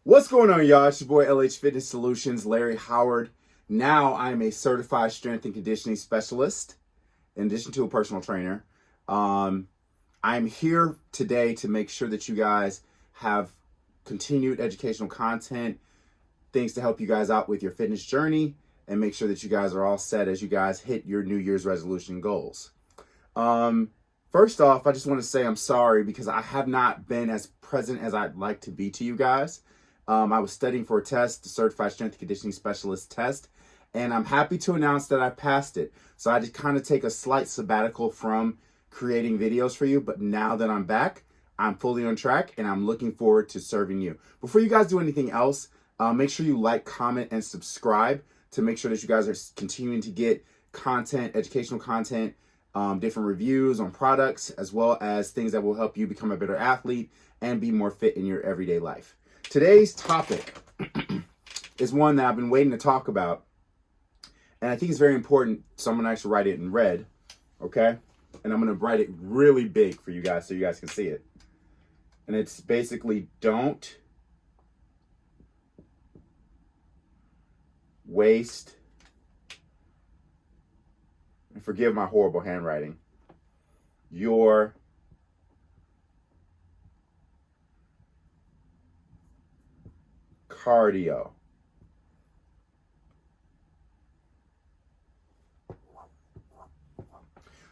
What's going on, y'all? It's your boy LH Fitness Solutions, Larry Howard. Now I'm a certified strength and conditioning specialist, in addition to a personal trainer. I'm here today to make sure that you guys have continued educational content, things to help you guys out with your fitness journey, and make sure that you guys are all set as you guys hit your New Year's resolution goals. First off, I just want to say I'm sorry because I have not been as present as I'd like to be to you guys. I was studying for a test, the Certified Strength and Conditioning Specialist test, and I'm happy to announce that I passed it. So I just kind of take a slight sabbatical from creating videos for you, but now that I'm back, I'm fully on track and I'm looking forward to serving you. Before you guys do anything else, make sure you like, comment, and subscribe to make sure that you guys are continuing to get content, educational content, different reviews on products, as well as things that will help you become a better athlete and be more fit in your everyday life. Today's topic is one that I've been waiting to talk about, and I think it's very important, so I'm going to actually write it in red, okay? And I'm going to write it really big for you guys so you guys can see it. And it's basically, don't waste, and forgive my horrible handwriting, your cardio.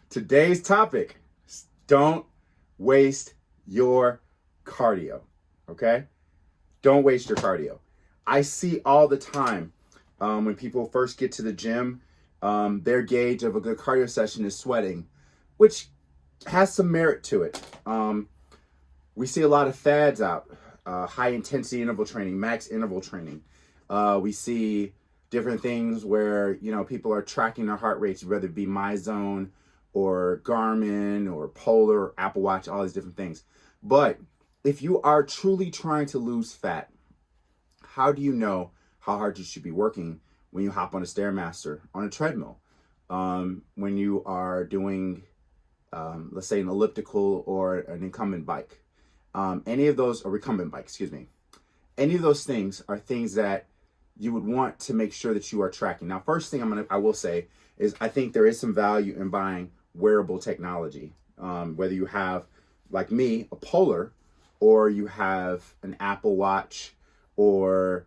Today's topic is don't waste your cardio, okay? Don't waste your cardio. I see all the time when people first get to the gym, their gauge of a good cardio session is sweating, which has some merit to it. We see a lot of fads out, high intensity interval training, max interval training. We see different things where, people are tracking their heart rates, whether it be MyZone or Garmin or Polar, or Apple Watch, all these different things. But if you are truly trying to lose fat, how do you know how hard you should be working when you hop on a Stairmaster, on a treadmill, when you are doing, let's say, an elliptical or an incumbent bike? Any of those, or recumbent bike, excuse me. Any of those things are things that you would want to make sure that you are tracking. Now, first thing I will say is I think there is some value in buying wearable technology. Whether you have, like me, a Polar, or you have an Apple Watch, or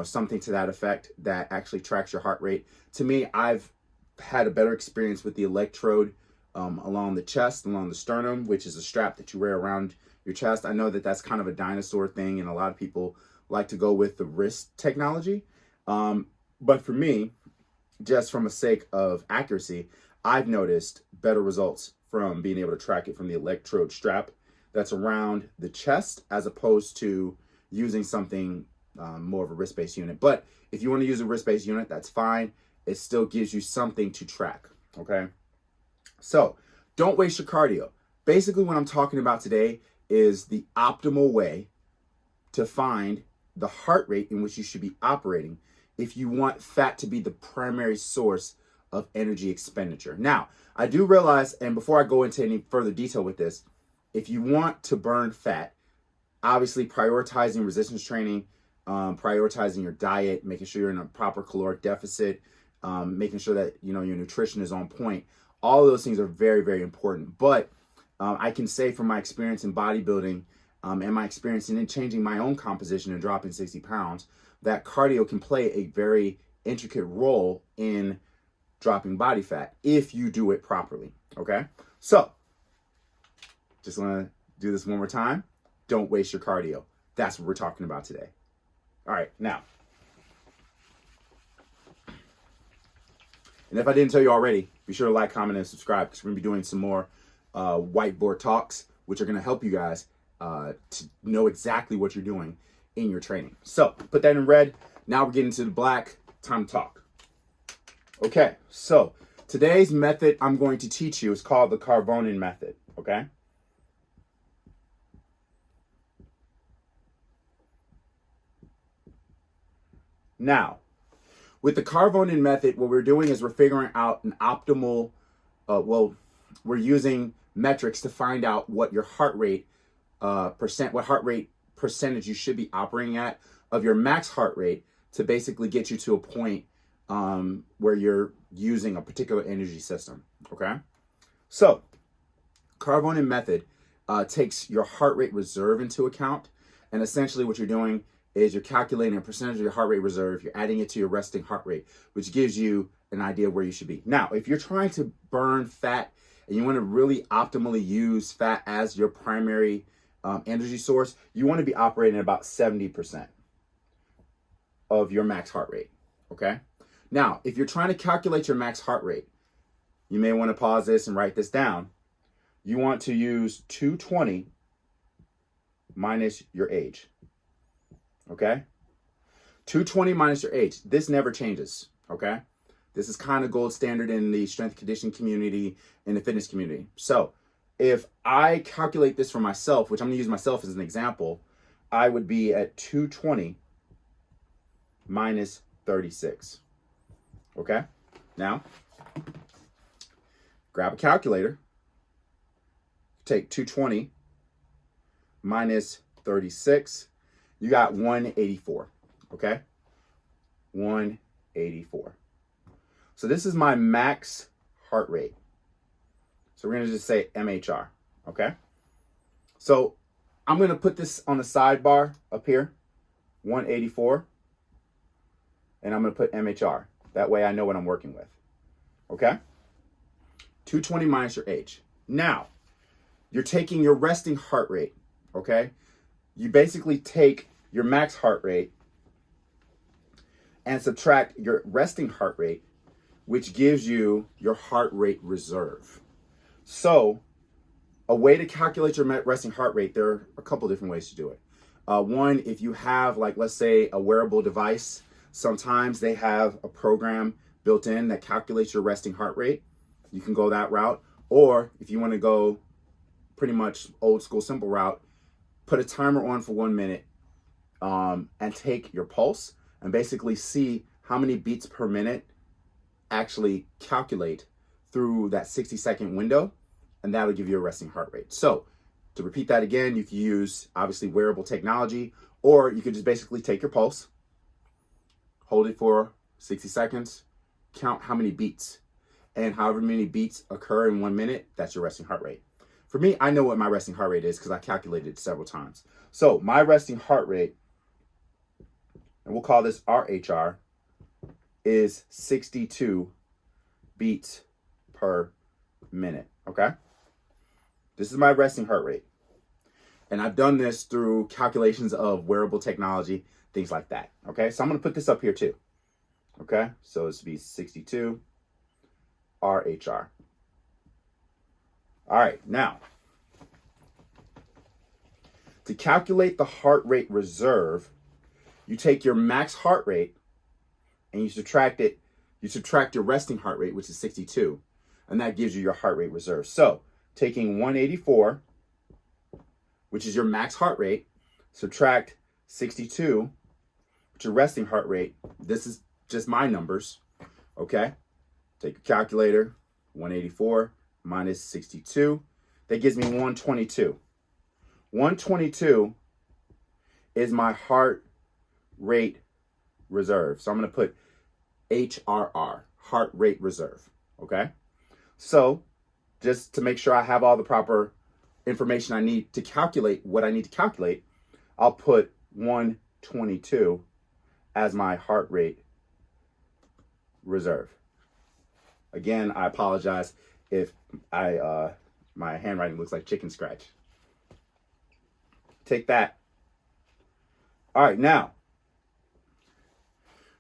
something to that effect that actually tracks your heart rate. To me, I've had a better experience with the electrode along the chest, along the sternum, which is a strap that you wear around your chest. I know that that's kind of a dinosaur thing, and a lot of people like to go with the wrist technology. But for me, just from a sake of accuracy, I've noticed better results from being able to track it from the electrode strap that's around the chest, as opposed to using something more of a wrist-based unit. But if you want to use a wrist-based unit, that's fine. It still gives you something to track, okay? So don't waste your cardio. Basically, what I'm talking about today is the optimal way to find the heart rate in which you should be operating if you want fat to be the primary source of energy expenditure. Now, I do realize, and before I go into any further detail with this, if you want to burn fat, obviously prioritizing resistance training, prioritizing your diet, making sure you're in a proper caloric deficit, making sure that your nutrition is on point. All of those things are very, very important. But I can say from my experience in bodybuilding and my experience in changing my own composition and dropping 60 pounds, that cardio can play a very intricate role in dropping body fat if you do it properly, okay? So, just want to do this one more time. Don't waste your cardio. That's what we're talking about today. All right, now. And if I didn't tell you already, be sure to like, comment, and subscribe, because we're going to be doing some more whiteboard talks, which are going to help you guys to know exactly what you're doing in your training. So, put that in red. Now we're getting to the black. Time to talk. Okay, so today's method I'm going to teach you is called the Karvonen Method, okay? Now, with the Karvonen Method, what we're doing is we're figuring out an optimal, we're using metrics to find out what your heart rate what heart rate percentage you should be operating at of your max heart rate to basically get you to a point where you're using a particular energy system, okay? So, Karvonen Method takes your heart rate reserve into account, and essentially what you're doing is you're calculating a percentage of your heart rate reserve, you're adding it to your resting heart rate, which gives you an idea where you should be. Now, if you're trying to burn fat and you want to really optimally use fat as your primary energy source, you want to be operating at about 70% of your max heart rate, okay? Now, if you're trying to calculate your max heart rate, you may want to pause this and write this down. You want to use 220 minus your age, okay? 220 minus your age. This never changes, okay? This is kind of gold standard in the strength conditioning community, in the fitness community. So if I calculate this for myself, which I'm gonna use myself as an example, I would be at 220 minus 36, okay? Now, grab a calculator, take 220 minus 36, you got 184, okay? 184. So this is my max heart rate. So we're gonna just say MHR, okay? So I'm gonna put this on the sidebar up here, 184, and I'm gonna put MHR. That way I know what I'm working with, okay? 220 minus your age. Now, you're taking your resting heart rate, okay? You basically take your max heart rate and subtract your resting heart rate, which gives you your heart rate reserve. So a way to calculate your resting heart rate, there are a couple different ways to do it. One, if you have, like, let's say a wearable device, sometimes they have a program built in that calculates your resting heart rate. You can go that route. Or if you want to go pretty much old school, simple route, put a timer on for 1 minute and take your pulse and basically see how many beats per minute actually calculate through that 60-second window, and that'll give you a resting heart rate. So to repeat that again, you can use obviously wearable technology, or you could just basically take your pulse, hold it for 60 seconds, count how many beats, and however many beats occur in 1 minute, that's your resting heart rate. For me, I know what my resting heart rate is because I calculated it several times. So my resting heart rate, and we'll call this RHR, is 62 beats per minute, okay? This is my resting heart rate. And I've done this through calculations of wearable technology, things like that, okay? So I'm gonna put this up here too, okay? So this would be 62 RHR. All right, now, to calculate the heart rate reserve, you take your max heart rate and you subtract your resting heart rate, which is 62, and that gives you your heart rate reserve. So taking 184, which is your max heart rate, subtract 62, which is your resting heart rate. This is just my numbers, okay? Take a calculator, 184 minus 62, that gives me 122. 122 is my heart rate reserve. So I'm gonna put HRR, heart rate reserve, okay? So just to make sure I have all the proper information I need to calculate what I need to calculate, I'll put 122 as my heart rate reserve. Again, I apologize if my handwriting looks like chicken scratch. Take that. All right, now,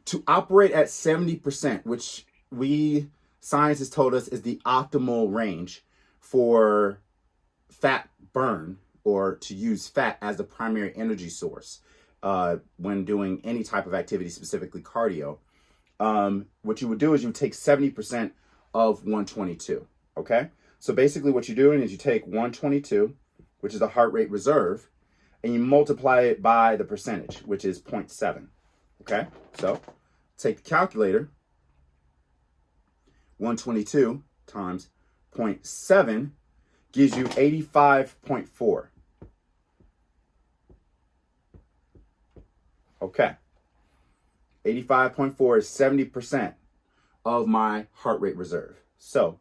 to operate at 70%, which science has told us is the optimal range for fat burn, or to use fat as the primary energy source when doing any type of activity, specifically cardio, what you would do is you would take 70% of 122, okay? So basically what you're doing is you take 122, which is the heart rate reserve, and you multiply it by the percentage, which is 0.7, okay? So take the calculator, 122 times 0.7 gives you 85.4. Okay. 85.4 is 70% of my heart rate reserve. So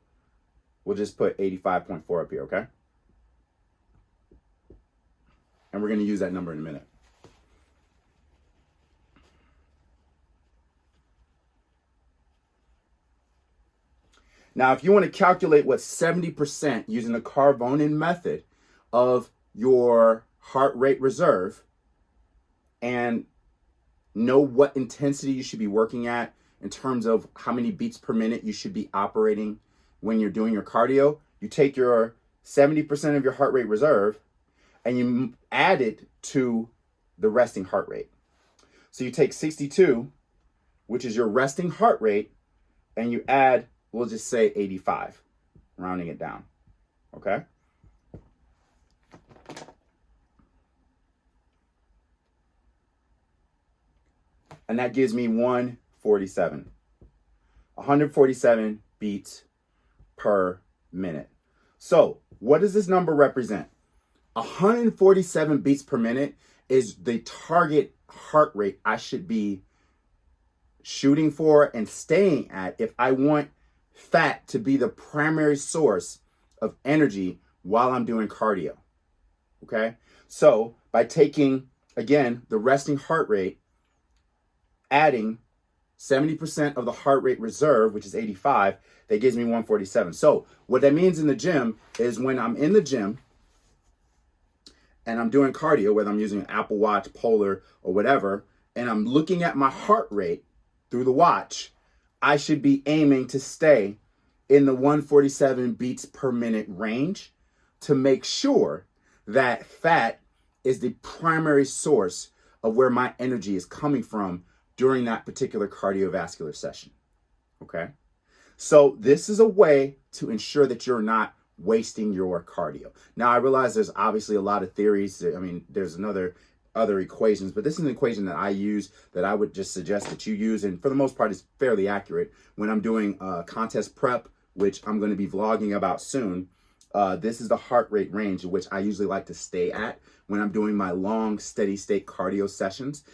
we'll just put 85.4 up here, okay? And we're going to use that number in a minute. Now, if you want to calculate what 70% using the Karvonen method of your heart rate reserve and know what intensity you should be working at in terms of how many beats per minute you should be operating when you're doing your cardio, you take your 70% of your heart rate reserve and you add it to the resting heart rate. So you take 62, which is your resting heart rate, and you add, we'll just say 85, rounding it down, okay? And that gives me 147. 147 beats per minute. So what does this number represent? 147 beats per minute is the target heart rate I should be shooting for and staying at if I want fat to be the primary source of energy while I'm doing cardio. Okay? So by taking, again, the resting heart rate, adding 70% of the heart rate reserve, which is 85, that gives me 147. So what that means in the gym is when I'm in the gym and I'm doing cardio, whether I'm using an Apple Watch, Polar, or whatever, and I'm looking at my heart rate through the watch, I should be aiming to stay in the 147 beats per minute range to make sure that fat is the primary source of where my energy is coming from during that particular cardiovascular session, okay? So this is a way to ensure that you're not wasting your cardio. Now, I realize there's obviously a lot of theories. I mean, there's other equations, but this is an equation that I use that I would just suggest that you use, and for the most part, it's fairly accurate. When I'm doing contest prep, which I'm going to be vlogging about soon, this is the heart rate range, which I usually like to stay at when I'm doing my long, steady state cardio sessions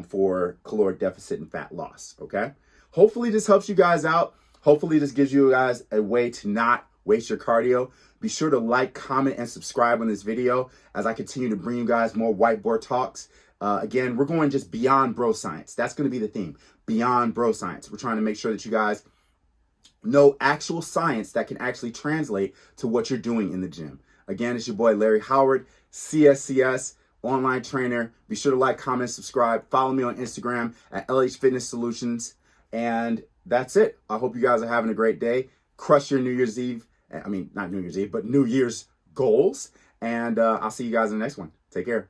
for caloric deficit and fat loss, okay? Hopefully this helps you guys out. Hopefully this gives you guys a way to not waste your cardio. Be sure to like, comment, and subscribe on this video as I continue to bring you guys more whiteboard talks. Again, we're going just beyond Broscience. That's going to be the theme, beyond Broscience. We're trying to make sure that you guys know actual science that can actually translate to what you're doing in the gym. Again, it's your boy Larry Howard, CSCS, online trainer. Be sure to like, comment, subscribe. Follow me on Instagram at LH Fitness Solutions. And that's it. I hope you guys are having a great day. Crush your New Year's Eve. I mean, not New Year's Eve, but New Year's goals. And I'll see you guys in the next one. Take care.